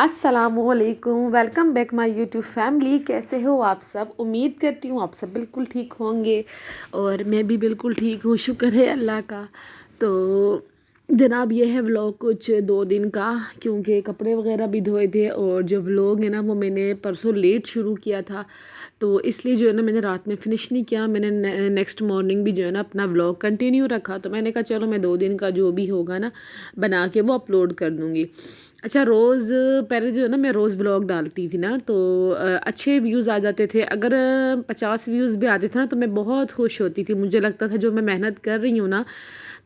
अस्सलामुअलैकुम, welcome back my YouTube family. कैसे हो आप सब? उम्मीद करती हूँ आप सब बिल्कुल ठीक होंगे और मैं भी बिल्कुल ठीक हूँ, शुक्र है अल्लाह का। तो जनाब ये है व्लॉग कुछ 2 दिन का, क्योंकि कपड़े वगैरह भी धोए थे और जो व्लॉग है ना वो मैंने परसों लेट शुरू किया था, तो इसलिए जो है ना मैंने रात में फ़िनिश नहीं किया। मैंने नेक्स्ट मॉर्निंग भी जो है ना अपना व्लॉग कंटिन्यू रखा। तो मैंने कहा चलो मैं 2 दिन का जो भी होगा ना बना के वो अपलोड कर दूँगी। अच्छा, रोज़ पहले जो है ना मैं रोज़ ब्लॉग डालती थी ना, तो अच्छे व्यूज़ आ जाते थे। अगर 50 व्यूज़ भी आते थे ना तो मैं बहुत खुश होती थी। मुझे लगता था जो मैं मेहनत कर रही हूँ ना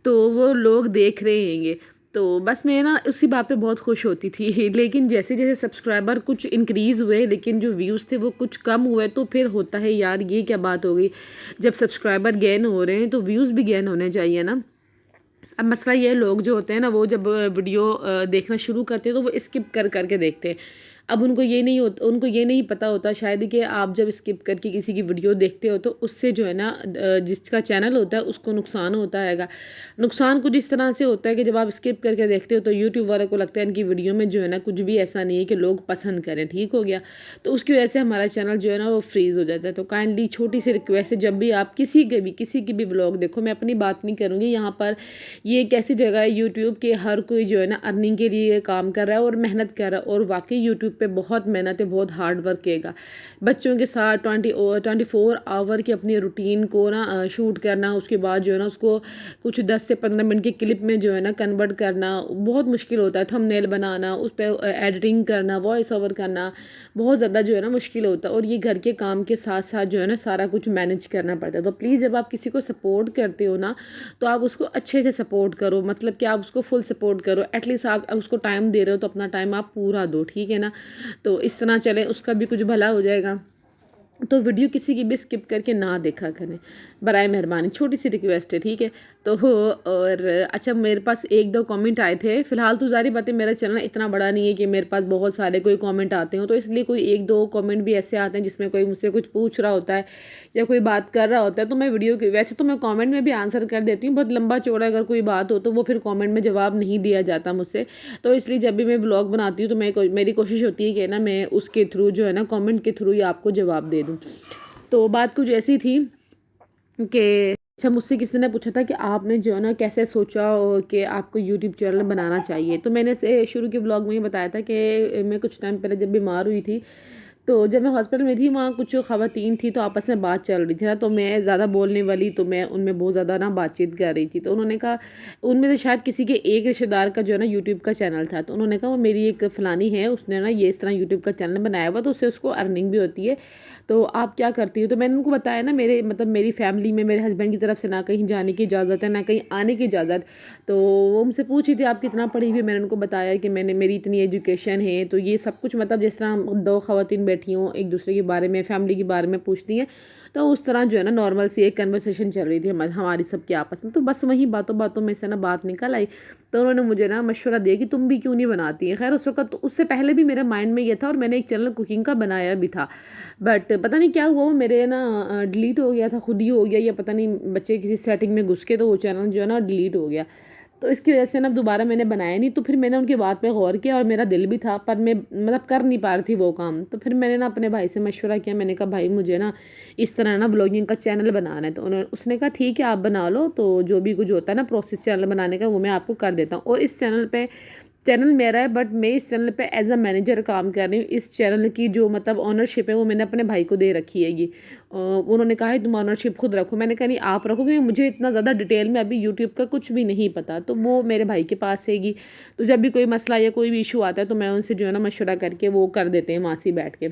तो वो लोग देख रहे हैंगे। तो बस मैं ना उसी बात पे बहुत खुश होती थी। लेकिन जैसे जैसे सब्सक्राइबर कुछ इंक्रीज़ हुए लेकिन जो व्यूज़ थे वो कुछ कम हुए, तो फिर होता है यार ये क्या बात हो गई। जब सब्सक्राइबर गेन हो रहे हैं तो व्यूज़ भी गेन होने चाहिए ना। अब मसला ये है, लोग जो होते हैं ना वो जब वीडियो देखना शुरू करते हैं तो वो स्किप कर करके देखते हैं। अब उनको ये नहीं पता होता शायद कि आप जब स्किप करके किसी की वीडियो देखते हो तो उससे जो है ना जिसका चैनल होता है उसको नुकसान होता हैगा। नुकसान कुछ इस तरह से होता है कि जब आप स्किप करके देखते हो तो यूट्यूब वाले को लगता है इनकी वीडियो में जो है ना कुछ भी ऐसा नहीं है कि लोग पसंद करें, ठीक हो गया। तो उसकी वजह से हमारा चैनल जो है ना वो फ्रीज़ हो जाता है। तो काइंडली छोटी सी रिक्वेस्ट है, जब भी आप किसी की भी व्लॉग देखो, मैं अपनी बात नहीं करूँगी यहाँ पर। ये एक ऐसी जगह है यूट्यूब के, हर कोई जो है ना अर्निंग के लिए काम कर रहा है और मेहनत कर रहा है, और वाकई यूट्यूब पे बहुत मेहनत है, बहुत हार्ड वर्क किएगा। बच्चों के साथ 24 आवर की अपनी रूटीन को ना शूट करना, उसके बाद जो है ना उसको कुछ 10 से 15 मिनट की क्लिप में जो है ना कन्वर्ट करना बहुत मुश्किल होता है। थंबनेल बनाना, उस पर एडिटिंग करना, वॉइस ओवर करना बहुत ज़्यादा जो है ना मुश्किल होता है, और ये घर के काम के साथ साथ जो है ना सारा कुछ मैनेज करना पड़ता है। तो प्लीज़ जब आप किसी को सपोर्ट करते हो ना तो आप उसको अच्छे से सपोर्ट करो, मतलब कि आप उसको फुल सपोर्ट करो। एटलीस्ट आप उसको टाइम दे रहे हो तो अपना टाइम आप पूरा दो, ठीक है ना। तो इस तरह चले, उसका भी कुछ भला हो जाएगा। तो वीडियो किसी की भी स्किप करके ना देखा करें, बराए मेहरबानी, छोटी सी रिक्वेस्ट है, ठीक है। तो और अच्छा, मेरे पास 1-2 कमेंट आए थे। फ़िलहाल तो ज़ाहिर बात है मेरा चैनल इतना बड़ा नहीं है कि मेरे पास बहुत सारे कोई कमेंट आते हो, तो इसलिए कोई 1-2 कमेंट भी ऐसे आते हैं जिसमें कोई मुझसे कुछ पूछ रहा होता है या कोई बात कर रहा होता है, तो मैं वीडियो की वैसे तो मैं कमेंट में भी आंसर कर देती हूँ। बहुत लंबा चौड़ा अगर कोई बात हो तो वो फिर कमेंट में जवाब नहीं दिया जाता मुझसे। तो इसलिए जब भी मैं ब्लॉग बनाती हूँ तो मेरी कोशिश होती है कि ना मैं उसके थ्रू जो है ना कमेंट के थ्रू ही आपको जवाब दे दूँ। तो बात कुछ ऐसी थी कि अच्छा, मुझसे किसी ने पूछा था कि आपने जो है ना कैसे सोचा कि आपको यूट्यूब चैनल बनाना चाहिए। तो मैंने से शुरू के ब्लॉग में ही बताया था कि मैं कुछ टाइम पहले जब बीमार हुई थी, तो जब मैं हॉस्पिटल में थी वहाँ कुछ ख़वातीन थी, तो आपस में बात चल रही थी ना, तो मैं ज़्यादा बोलने वाली, तो मैं उनमें बहुत ज़्यादा ना बातचीत कर रही थी। तो उन्होंने कहा, उनमें से शायद किसी के एक रिश्तेदार का जो है ना यूट्यूब का चैनल था, तो उन्होंने कहा वो मेरी एक फ़लानी है, उसने ना ये इस तरह यूट्यूब का चैनल बनाया हुआ, तो उससे उसको अर्निंग भी होती है, तो आप क्या करती हो। तो मैंने उनको बताया ना, मेरे मतलब मेरी फैमिली में मेरे हस्बैंड की तरफ से ना कहीं जाने की इजाज़त है ना कहीं आने की इजाज़त। तो वो मुझसे पूछी थी आप कितना पढ़ी हुई है, मैंने उनको बताया कि मेरी इतनी एजुकेशन है। तो ये सब कुछ मतलब जिस तरह हम 2 ख़वातीन बैठी हों एक दूसरे के बारे में, फैमिली के बारे में पूछती हैं, तो उस तरह जो है ना नॉर्मल सी एक कन्वर्सेशन चल रही थी हमारी सबकी आपस में। तो बस वहीं बातों बातों में से ना बात निकल आई, तो उन्होंने मुझे ना मशवरा दिया कि तुम भी क्यों नहीं बनाती हैं। खैर उस वक्त तो उससे पहले भी मेरे माइंड में ये था, और मैंने एक चैनल कुकिंग का बनाया भी था, बट पता नहीं क्या हुआ वो मेरे ना डिलीट हो गया था, खुद ही हो गया, या पता नहीं बच्चे किसी सेटिंग में घुस के तो वो चैनल जो है ना डिलीट हो गया। तो इसकी वजह से ना दोबारा मैंने बनाया नहीं। तो फिर मैंने उनकी बात पे गौर किया, और मेरा दिल भी था पर मैं मतलब कर नहीं पा रही थी वो काम। तो फिर मैंने ना अपने भाई से मशवरा किया, मैंने कहा भाई मुझे ना इस तरह ना ब्लॉगिंग का चैनल बनाना है। तो उसने कहा ठीक है आप बना लो, तो जो भी कुछ होता है ना प्रोसेस चैनल बनाने का वो मैं आपको कर देता हूँ। और इस चैनल मेरा है, बट मैं इस चैनल पे एज अ मैनेजर काम कर रही हूँ। इस चैनल की जो मतलब ऑनरशिप है वो मैंने अपने भाई को दे रखी है। ये उन्होंने कहा है तुम ऑनरशिप खुद रखो। मैंने कहा नहीं आप रखो, क्योंकि मुझे इतना ज़्यादा डिटेल में अभी यूट्यूब का कुछ भी नहीं पता, तो वो मेरे भाई के पास हैगी। तो जब भी कोई मसला या कोई भी इशू आता है तो मैं उनसे जो है ना मशवरा करके वो कर देते हैं वहाँ से बैठ के।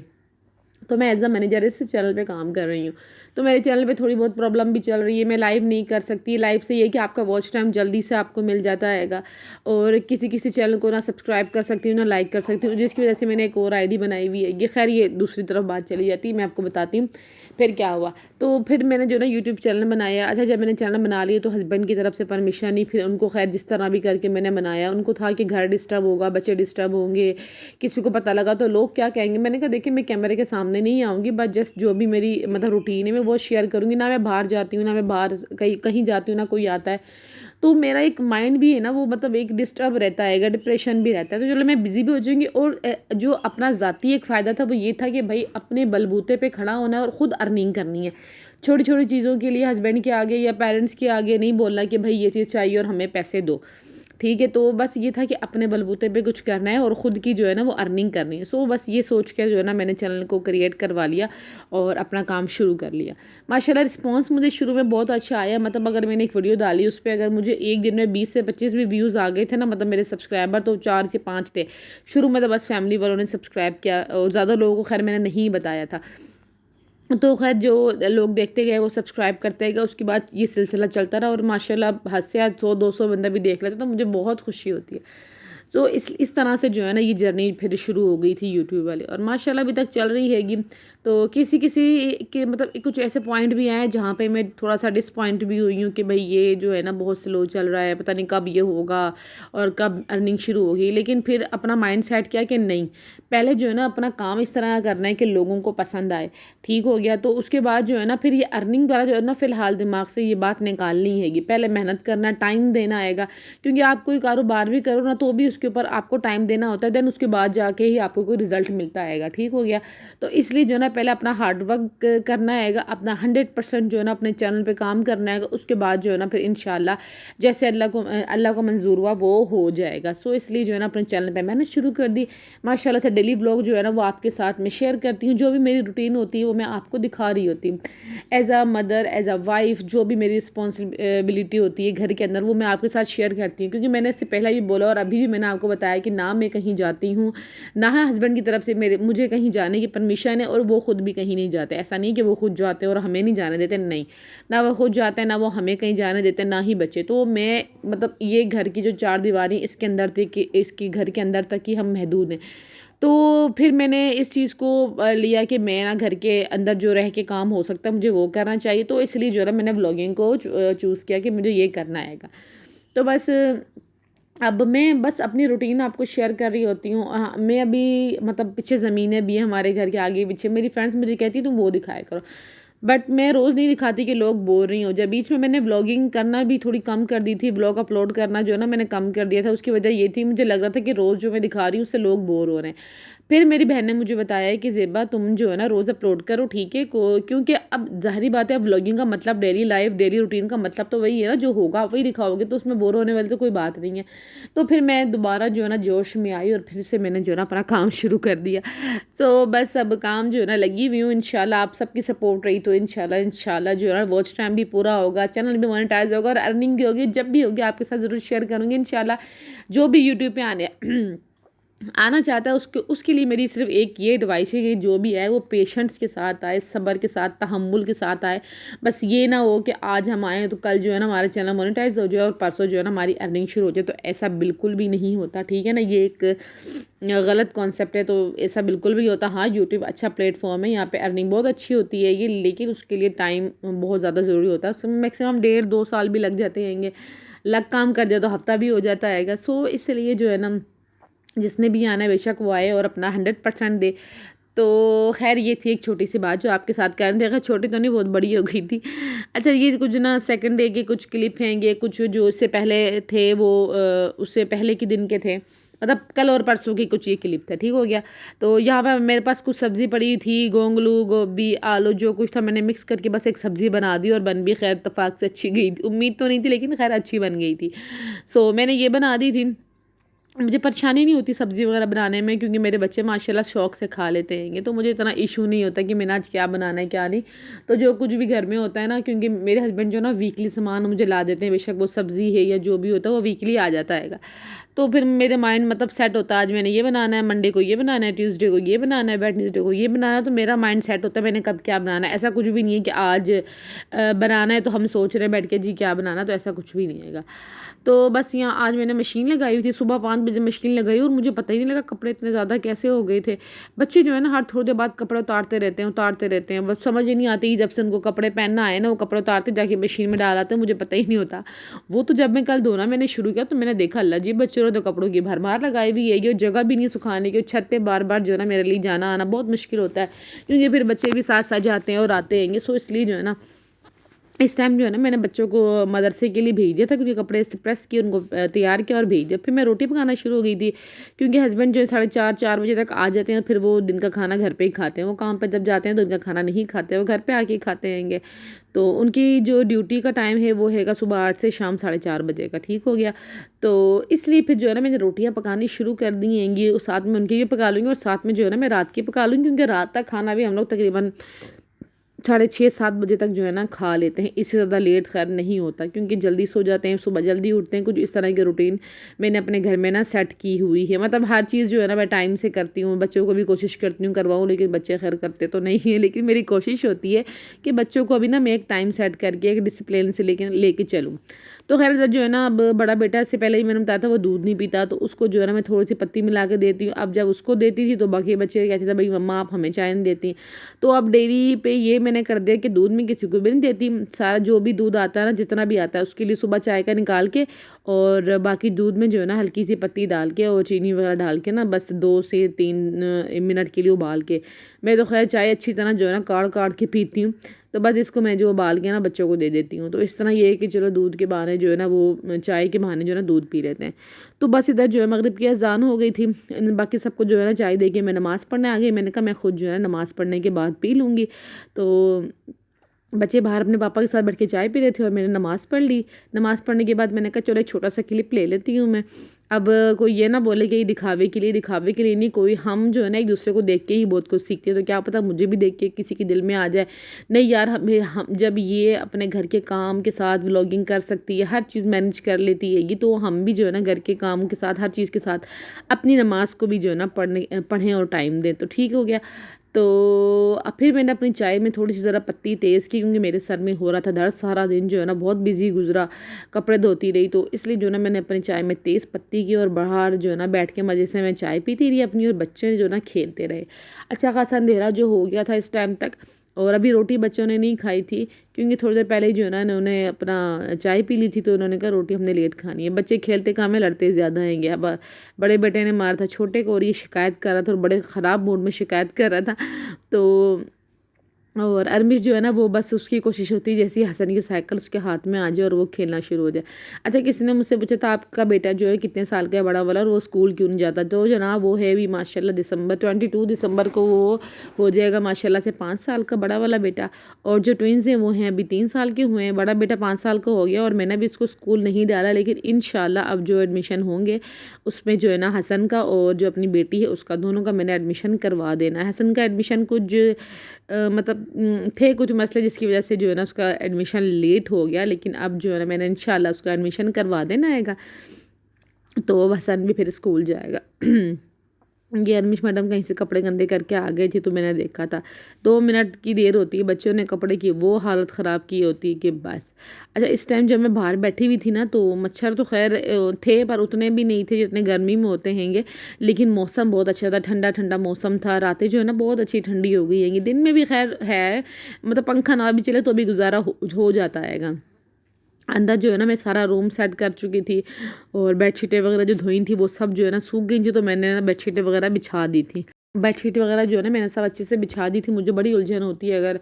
तो मैं एज अ मैनेजर इस चैनल पे काम कर रही हूँ। तो मेरे चैनल पे थोड़ी बहुत प्रॉब्लम भी चल रही है, मैं लाइव नहीं कर सकती। लाइव से ये कि आपका वॉच टाइम जल्दी से आपको मिल जाता हैगा, और किसी किसी चैनल को ना सब्सक्राइब कर सकती हूँ ना लाइक कर सकती हूँ, जिसकी वजह से मैंने एक और आईडी बनाई हुई है। ये खैर ये दूसरी तरफ बात चली जाती है, मैं आपको बताती हूँ फिर क्या हुआ। तो फिर मैंने जो ना यूट्यूब चैनल बनाया। अच्छा, जब मैंने चैनल बना लिया तो हस्बैंड की तरफ से परमिशन नहीं, फिर उनको खैर जिस तरह भी करके मैंने बनाया। उनको था कि घर डिस्टर्ब होगा, बच्चे डिस्टर्ब होंगे, किसी को पता लगा तो लोग क्या कहेंगे। मैंने कहा देखिए मैं कैमरे के सामने नहीं आऊँगी, बस जस्ट जो भी मेरी मतलब रूटीन है मैं वो शेयर करूँगी। ना मैं बाहर जाती हूँ, ना मैं बाहर कहीं कहीं जाती हूँ, ना कोई आता है। तो मेरा एक माइंड भी है ना वो मतलब एक डिस्टर्ब रहता है, डिप्रेशन भी रहता है। तो चलो मैं बिज़ी भी हो जाऊँगी और जो अपना ज़ाती एक फ़ायदा था वो ये था कि भाई अपने बलबूते पे खड़ा होना है और ख़ुद अर्निंग करनी है। छोटी-छोटी चीज़ों के लिए हस्बैंड के आगे या पेरेंट्स के आगे नहीं बोलना कि भाई ये चीज़ चाहिए और हमें पैसे दो। ठीक है, तो बस ये था कि अपने बलबूते पे कुछ करना है और ख़ुद की जो है ना वो अर्निंग करनी है। सो बस ये सोच के जो है ना मैंने चैनल को क्रिएट करवा लिया और अपना काम शुरू कर लिया। माशाल्लाह रिस्पॉन्स मुझे शुरू में बहुत अच्छा आया। मतलब अगर मैंने एक वीडियो डाली उस पे अगर मुझे एक दिन में 20 से 25 भी व्यूज़ आ गए थे ना, मतलब मेरे सब्सक्राइबर तो 4 से 5 थे। शुरू में तो बस फैमिली वालों ने सब्सक्राइब किया और ज़्यादा लोगों को खैर मैंने नहीं बताया था। तो खैर जो लोग देखते गए वो सब्सक्राइब करते गए, उसके बाद ये सिलसिला चलता रहा और माशाल्लाह हद से ज़्यादा 100-200 बंदा भी देख लेता तो मुझे बहुत खुशी होती है। तो इस तरह से जो है ना ये जर्नी फिर शुरू हो गई थी यूट्यूब वाली और माशाल्लाह अभी तक चल रही हैगी। तो किसी-किसी के मतलब कुछ ऐसे पॉइंट भी आए हैं जहाँ पे मैं थोड़ा-सा डिसपॉइंट भी हुई हूँ कि भई ये जो है ना बहुत स्लो चल रहा है, पता नहीं कब ये होगा और कब अर्निंग शुरू होगी। लेकिन फिर अपना माइंड सेट किया कि नहीं, पहले जो है ना अपना काम इस तरह करना है कि लोगों को पसंद आए। ठीक हो गया तो उसके बाद जो है ना फिर ये अर्निंग वाला जो है ना फ़िलहाल दिमाग से ये बात निकालनी हैगी। पहले मेहनत करना, टाइम देना आएगा, क्योंकि आप कोई कारोबार भी करो ना तो भी उसके ऊपर आपको टाइम देना होता है, देन उसके बाद जाके ही आपको कोई रिज़ल्ट मिलता आएगा। ठीक हो गया? तो इसलिए जो है ना पहले अपना हार्ड वर्क करना आएगा, अपना 100% जो है ना अपने चैनल पे काम करना आएगा, उसके बाद जो है ना फिर इंशाल्लाह जैसे अल्लाह को मंज़ूर हुआ वो हो जाएगा। सो इसलिए जो है ना अपने चैनल पे मेहनत शुरू कर दी। माशाल्लाह से डेली व्लॉग जो है ना वो आपके साथ में शेयर करती हूँ, जो भी मेरी रूटीन होती है वो मैं आपको दिखा रही होती हूँ। As a mother, as a wife जो भी मेरी रिस्पॉन्सिबिलिटी होती है घर के अंदर वो मैं आपके साथ शेयर करती हूँ, क्योंकि मैंने इससे पहले भी बोला और अभी भी मैंने आपको बताया कि ना मैं कहीं जाती हूँ, ना है हस्बैंड की तरफ से मुझे कहीं जाने की परमिशन है और वो खुद भी कहीं नहीं जाते। ऐसा नहीं कि वो खुद जाते हैं और हमें नहीं जाने देते, नहीं। ना वो खुद जाते हैं, ना वो हमें कहीं जाने देते, ना ही बच्चे। तो मैं मतलब ये घर की जो 4 दीवारी इसके अंदर थी कि इसकी घर के अंदर तक ही हम महदूद हैं। तो फिर मैंने इस चीज़ को लिया कि मैं ना घर के अंदर जो रह के काम हो सकता है मुझे वो करना चाहिए। तो इसलिए जो है ना मैंने व्लॉगिंग को चूज़ किया कि मुझे ये करना आएगा। तो बस अब मैं बस अपनी रूटीन आपको शेयर कर रही होती हूँ। मैं अभी मतलब पीछे ज़मीनें भी हैं हमारे घर के आगे पीछे, मेरी फ्रेंड्स मुझे कहती तुम वो दिखाया करो, बट मैं रोज़ नहीं दिखाती कि लोग बोल रही हो जाए। बीच में मैंने व्लॉगिंग करना भी थोड़ी कम कर दी थी, व्लॉग अपलोड करना जो है ना मैंने कम कर दिया था। उसकी वजह ये थी मुझे लग रहा था कि रोज़ जो मैं दिखा रही हूँ उससे लोग बोर हो रहे हैं। फिर मेरी बहन ने मुझे बताया है कि ज़ेबा तुम जो है ना रोज़ अपलोड करो, ठीक है, को क्योंकि अब ज़ाहिरी बात है, अब व्लॉगिंग का मतलब डेली लाइफ, डेली रूटीन का मतलब तो वही है ना, जो होगा वही दिखाओगे, तो उसमें बोर होने वाली तो कोई बात नहीं है। तो फिर मैं दोबारा जो है ना जोश में आई और फिर से मैंने जो है ना अपना काम शुरू कर दिया। सो बस अब काम जो है ना लगी हुई हूँ। इंशाल्लाह आप सबकी सपोर्ट रही तो इंशाल्लाह जो है ना वॉच टाइम भी पूरा होगा, चैनल भी मोनेटाइज होगा और अर्निंग भी होगी। जब भी होगी आपके साथ ज़रूर शेयर करूँगी इंशाल्लाह। जो भी यूट्यूब पे आना चाहता है उसके लिए मेरी सिर्फ एक ये एडवाइस है कि जो भी है वो पेशेंस के साथ आए, सब्र के साथ, तहम्मुल के साथ आए। बस ये ना हो कि आज हम आए तो कल जो है ना हमारा चैनल मोनेटाइज हो जाए और परसों जो है ना हमारी अर्निंग शुरू हो जाए। तो ऐसा बिल्कुल भी नहीं होता, ठीक है ना। ये एक गलत कॉन्सेप्ट है, तो ऐसा बिल्कुल भी नहीं होता। हाँ, यूट्यूब अच्छा प्लेटफॉर्म है, यहाँ पे अर्निंग बहुत अच्छी होती है ये, लेकिन उसके लिए टाइम बहुत ज़्यादा ज़रूरी होता है। मैक्सिमम 1.5-2 साल भी लग जाते हैंगे, लग काम कर जाए तो हफ्ता भी हो जाता है। सो इसलिए जो है ना जिसने भी आना है बेशक वो आए और अपना 100% दे। तो खैर ये थी एक छोटी सी बात जो आपके साथ कर रहे थे। खैर छोटी तो नहीं, बहुत बड़ी हो गई थी। अच्छा, ये कुछ ना सेकंड डे के कुछ क्लिप हैं, ये कुछ जो उससे पहले थे वो उससे पहले के दिन के थे, मतलब कल और परसों की कुछ ये क्लिप था। ठीक हो गया। तो यहाँ पर मेरे पास कुछ सब्ज़ी पड़ी थी, गोंगलू, गोभी, आलू जो कुछ था मैंने मिक्स करके बस एक सब्ज़ी बना दी और बन भी खैर इत्तेफाक से अच्छी गई थी। उम्मीद तो नहीं थी लेकिन खैर अच्छी बन गई थी। सो मैंने ये बना दी थी। मुझे परेशानी नहीं होती सब्ज़ी वगैरह बनाने में, क्योंकि मेरे बच्चे माशाल्लाह शौक़ से खा लेते हैं। तो मुझे इतना इशू नहीं होता कि मैंने आज क्या बनाना है क्या नहीं। तो जो कुछ भी घर में होता है ना, क्योंकि मेरे हस्बैंड जो ना वीकली सामान मुझे ला देते हैं, बेशक वो सब्ज़ी है या जो भी होता है वो वीकली आ जाता है। तो फिर मेरे माइंड मतलब सेट होता है, आज मैंने ये बनाना है, मंडे को ये बनाना है, ट्यूसडे को ये बनाना है, वेडनेसडे को ये बनाना है। तो मेरा माइंड सेट होता है मैंने कब क्या बनाना है। ऐसा कुछ भी नहीं है कि आज बनाना है तो हम सोच रहे हैं बैठ के जी क्या बनाना, तो ऐसा कुछ भी नहीं है। तो बस यहाँ आज मैंने मशीन लगाई हुई थी, सुबह 5 बजे मशीन लगाई और मुझे पता ही नहीं लगा कपड़े इतने ज़्यादा कैसे हो गए थे। बच्चे जो है ना हर थोड़ी देर बाद कपड़े उतारते रहते हैं, बस समझ ही नहीं आती। जब से उनको कपड़े पहनना आए ना वो कपड़े उतारते जाके मशीन में डाल आते हैं, मुझे पता ही नहीं होता। वो तो जब मैं कल धोना मैंने शुरू किया तो मैंने देखा अल्लाह जी, बच्चों ने तो कपड़ों की भरमार लगाई हुई है, ये जगह भी नहीं सुखाने की। छत पे बार बार जो है ना मेरे लिए जाना आना बहुत मुश्किल होता है, क्योंकि फिर बच्चे भी साथ साथ जाते हैं और आते हैं। सो इसलिए जो है ना इस टाइम जो है ना मैंने बच्चों को मदरसे के लिए भेज दिया था, क्योंकि कपड़े प्रेस किए, उनको तैयार किया और भेज दिया। फिर मैं रोटी पकाना शुरू हो गई थी, क्योंकि हस्बैंड जो है 4:30 बजे तक आ जाते हैं, फिर वो दिन का खाना घर पे ही खाते हैं। वो काम पर जब जाते हैं तो उनका खाना नहीं खाते, वो घर पे आके ही खाते हैंगे। तो उनकी जो ड्यूटी का टाइम है वो हैगा सुबह 8 से शाम 4:30 बजे का। ठीक हो गया। तो इसलिए फिर जो है ना मैंने रोटियाँ पकानी शुरू कर दी हैंगी, और साथ में उनकी भी पका लूँगी, और साथ में जो है ना मैं रात की पका लूँगी, क्योंकि रात तक खाना भी हम लोग तकरीबन 6:30-7 बजे तक जो है ना खा लेते हैं। इससे ज़्यादा लेट खैर नहीं होता, क्योंकि जल्दी सो जाते हैं, सुबह जल्दी उठते हैं। कुछ इस तरह की रूटीन मैंने अपने घर में ना सेट की हुई है। मतलब हर चीज़ जो है ना मैं टाइम से करती हूँ, बच्चों को भी कोशिश करती हूँ करवाऊँ, लेकिन बच्चे खैर करते तो नहीं है। लेकिन मेरी कोशिश होती है कि बच्चों को अभी ना मैं एक टाइम सेट करके एक डिसिप्लिन से लेके चलूँ। तो खैर जो है ना, अब बड़ा बेटा, इससे पहले ही मैंने बताया था, वो दूध नहीं पीता, तो उसको जो है ना मैं थोड़ी सी पत्ती मिला के देती हूँ। अब जब उसको देती थी तो बाकी बच्चे कहते थे भाई मम्मा आप हमें चाय नहीं देती। तो अब डेयरी पे ये मैंने कर दिया कि दूध में किसी को भी नहीं देती। सारा जो भी दूध आता है ना, जितना भी आता है, उसके लिए सुबह चाय का निकाल के, और बाकी दूध में जो है ना हल्की सी पत्ती डाल के और चीनी वगैरह डाल के ना बस 2 से 3 मिनट के लिए उबाल के, मैं तो खैर चाय अच्छी तरह जो है ना काढ़ काढ़ के पीती हूँ। तो बस इसको मैं जो उबाल के ना बच्चों को दे देती हूँ। तो इस तरह ये है कि चलो दूध के बहाने जो है ना वो चाय के बहाने जो है ना दूध पी लेते हैं। तो बस इधर जो है मगरिब की अज़ान हो गई थी, बाकी सबको जो है ना चाय दे के मैं नमाज़ पढ़ने आ गई। मैंने कहा मैं खुद जो है ना नमाज़ पढ़ने के बाद पी लूँगी। तो बच्चे बाहर अपने पापा के साथ बैठ के चाय पी रहे थे, और मैंने नमाज़ पढ़ ली। नमाज़ पढ़ने के बाद मैंने कहा चलो एक छोटा सा क्लिप ले लेती हूँ मैं। अब कोई ये ना बोले कि ये दिखावे के लिए नहीं, कोई हम जो है ना एक दूसरे को देख के ही बहुत कुछ सीखते हैं। तो क्या पता मुझे भी देख के किसी के दिल में आ जाए, नहीं यार हम जब ये अपने घर के काम के साथ व्लॉगिंग कर सकती है, हर चीज़ मैनेज कर लेती हैगी, तो हम भी जो है ना घर के कामों के साथ, हर चीज़ के साथ अपनी नमाज़ को भी जो है ना पढ़ें और टाइम दें। तो ठीक हो गया। तो अब फिर मैंने अपनी चाय में थोड़ी सी ज़रा पत्ती तेज़ की, क्योंकि मेरे सर में हो रहा था दर्द। सारा दिन जो है ना बहुत बिजी गुजरा, कपड़े धोती रही, तो इसलिए जो है ना मैंने अपनी चाय में तेज़ पत्ती की, और बाहर जो है ना बैठ के मज़े से मैं चाय पीती रही अपनी, और बच्चे जो है ना खेलते रहे। अच्छा खासा अंधेरा जो हो गया था इस टाइम तक। और अभी रोटी बच्चों ने नहीं खाई थी, क्योंकि थोड़ी देर पहले ही जो है ना इन्होंने अपना चाय पी ली थी, तो उन्होंने कहा रोटी हमने लेट खानी है। बच्चे खेलते कम है, लड़ते ज़्यादा हैंगे। अब बड़े बेटे ने मारा था छोटे को, और ये शिकायत कर रहा था, और बड़े ख़राब मूड में शिकायत कर रहा था। तो और अरमिश जो है ना वो बस उसकी कोशिश होती है जैसे ही हसन की साइकिल उसके हाथ में आ जाए और वो खेलना शुरू हो जाए। अच्छा, किसी ने मुझसे पूछा था आपका बेटा जो है कितने साल का है बड़ा वाला, और वो स्कूल क्यों नहीं जाता? तो जनाब वो है भी माशाल्लाह 22 दिसंबर को वो हो जाएगा माशाल्लाह से 5 साल का बड़ा वाला बेटा। और जो ट्विन्स हैं वो हैं अभी 3 साल के हुए हैं। बड़ा बेटा 5 साल का हो गया, और मैंने भी इसको स्कूल नहीं डाला, लेकिन इंशाल्लाह अब जो एडमिशन होंगे उसमें जो है ना हसन का और जो अपनी बेटी है उसका, दोनों का मैंने एडमिशन करवा देना है। हसन का एडमिशन कुछ मतलब थे कुछ मसले जिसकी वजह से जो है ना उसका एडमिशन लेट हो गया, लेकिन अब जो है ना मैंने इंशाल्लाह उसका एडमिशन करवा देना हैगा, तो हसन भी फिर स्कूल जाएगा। ये अरमिश मैडम कहीं से कपड़े गंदे करके आ गए थे, तो मैंने देखा था 2 मिनट की देर होती है, बच्चों ने कपड़े की वो हालत ख़राब की होती है कि बस। अच्छा, इस टाइम जब मैं बाहर बैठी हुई थी ना, तो मच्छर तो खैर थे, पर उतने भी नहीं थे जितने गर्मी में होते हैंगे। लेकिन मौसम बहुत अच्छा था, ठंडा ठंडा मौसम था। रातें जो है ना बहुत अच्छी ठंडी हो गई हैंगी। दिन में भी खैर है, मतलब पंखा ना भी चले तो भी गुजारा हो जाता हैगा। अंदर जो है ना मैं सारा रूम सेट कर चुकी थी, और बेडशीटें वगैरह जो धोई थी वो सब जो है ना सूख गई थी, तो मैंने ना बेडशीटें वगैरह बिछा दी थी। बेडशीट वगैरह जो है ना मैंने सब अच्छे से बिछा दी थी। मुझे बड़ी उलझन होती है, अगर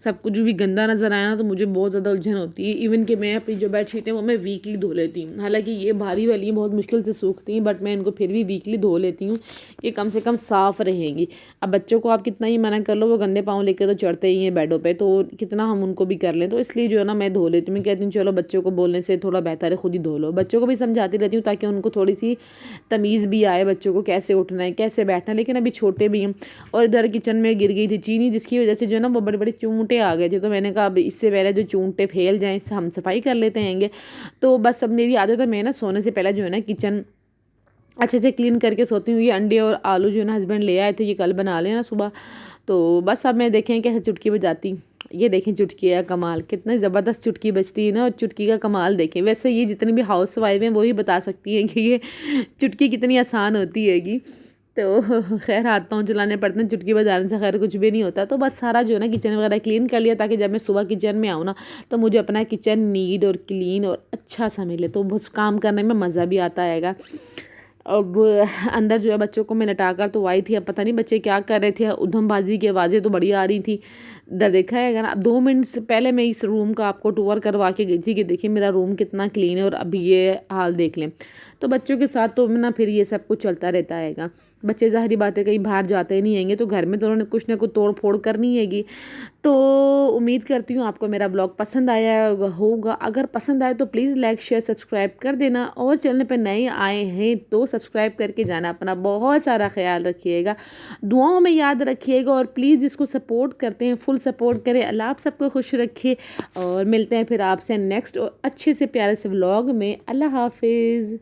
सब कुछ भी गंदा नज़र आया ना तो मुझे बहुत ज़्यादा उलझन होती है। इवन कि मैं अपनी जो बेडशीट है वो मैं वीकली धो लेती हूँ। हालांकि ये भारी वाली बहुत मुश्किल से सूखती हैं, बट मैं इनको फिर भी वीकली धो लेती हूँ, ये कम से कम साफ़ रहेंगी। अब बच्चों को आप कितना ही मना कर लो, वो गंदे पाँव लेकर तो चढ़ते ही हैं बेडों पर, तो कितना हम उनको भी कर लें। तो इसलिए जो है ना मैं धो लेती हूँ। मैं कहती हूँ चलो बच्चों को बोलने से थोड़ा बेहतर है खुद ही धो लो। बच्चों को भी समझाती रहती हूँ ताकि उनको थोड़ी सी तमीज़ भी आए, बच्चों को कैसे उठना है कैसे बैठना है। लेकिन अभी छोटे भी हैं। और इधर किचन में गिर गई थी चीनी, जिसकी वजह से जो है ना वो बड़े बड़े चूंटे आ गए थे। तो मैंने कहा अब इससे पहले जो चूंटे फैल जाएं इससे हम सफाई कर लेते हैंगे। तो बस अब मेरी आदत है, मैं ना सोने से पहले जो है ना किचन अच्छे से क्लीन करके सोती हूँ। ये अंडे और आलू जो है ना हस्बैंड ले आए थे, ये कल बना लेना सुबह। तो बस अब मैं देखें कैसे चुटकी बजाती। ये देखें चुटकी का कमाल, कितनी ज़बरदस्त चुटकी बजती है ना, और चुटकी का कमाल देखें। वैसे ये जितनी भी हाउस वाइफ हैं वही बता सकती हैं कि ये चुटकी कितनी आसान होती हैगी। तो खैर हाथ पाँव चलाने पड़ते हैं, चुटकी बजाने से खैर कुछ भी नहीं होता। तो बस सारा जो है ना किचन वगैरह क्लीन कर लिया, ताकि जब मैं सुबह किचन में आऊँ ना तो मुझे अपना किचन नीट और क्लीन और अच्छा सा मिले, तो बस काम करने में मज़ा भी आता हैगा। अब अंदर जो है बच्चों को मैं लटा कर तो आई थी, अब पता नहीं बच्चे क्या कर रहे थे, उधमबाजी की आवाज़ें तो बड़ी आ रही थी। देखा है अगर, अब 2 मिनट से पहले मैं इस रूम का आपको टूर करवा के गई थी कि देखिए मेरा रूम कितना क्लीन है, और अभी ये हाल देख लें। तो बच्चों के साथ तो ना फिर ये सब कुछ चलता रहता हैगा। बच्चे ज़ाहिरी बात है कहीं बाहर जाते ही नहीं हैंगे, तो घर में तो उन्होंने कुछ ना कुछ तोड़ फोड़ करनी हैगी। तो उम्मीद करती हूँ आपको मेरा ब्लॉग पसंद आया होगा। अगर पसंद आए तो प्लीज़ लाइक शेयर सब्सक्राइब कर देना, और चैनल पर नए आए हैं तो सब्सक्राइब करके जाना। अपना बहुत सारा ख्याल रखिएगा, दुआओं में याद रखिएगा, और प्लीज़ जिसको सपोर्ट करते हैं फुल सपोर्ट करें। अल्लाह आप सबको खुश रखे, और मिलते हैं फिर आपसे नेक्स्ट और अच्छे से प्यारे से व्लॉग में। अल्लाह हाफिज़।